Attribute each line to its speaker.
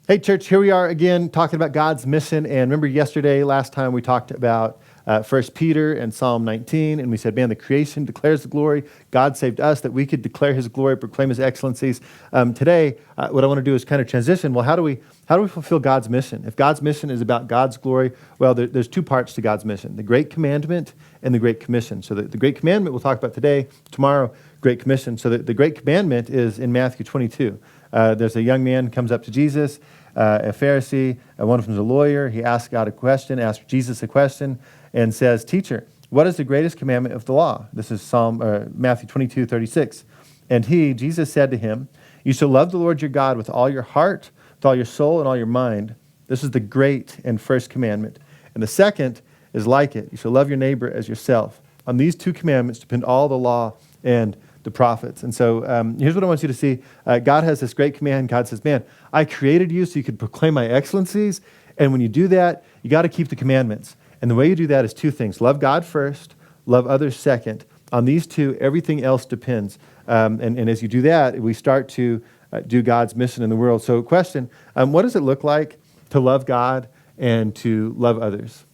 Speaker 1: Hey, church, here we are again talking about God's mission. And remember last time we talked about 1 Peter and Psalm 19, and we said, man, the creation declares the glory. God saved us that we could declare his glory, proclaim his excellencies. Today, what I want to do is kind of transition. Well, how do we fulfill God's mission? If God's mission is about God's glory, well, there's two parts to God's mission, the Great Commandment and the Great Commission. So the Great Commandment we'll talk about today, tomorrow, Great Commission. So the Great Commandment is in Matthew 22. There's a young man who comes up to Jesus, a Pharisee, one of them is a lawyer. He asks Jesus a question and says, "Teacher, what is the greatest commandment of the law?" This is Matthew 22:36. And Jesus said to him, "You shall love the Lord your God with all your heart, with all your soul, and all your mind. This is the great and first commandment. And the second is like it. You shall love your neighbor as yourself. On these two commandments depend all the law and the prophets." And so here's what I want you to see. God has this great command. God says, man, I created you so you could proclaim my excellencies. And when you do that, you got to keep the commandments. And the way you do that is two things. Love God first, love others second. On these two, everything else depends. And as you do that, we start to do God's mission in the world. So question, what does it look like to love God and to love others?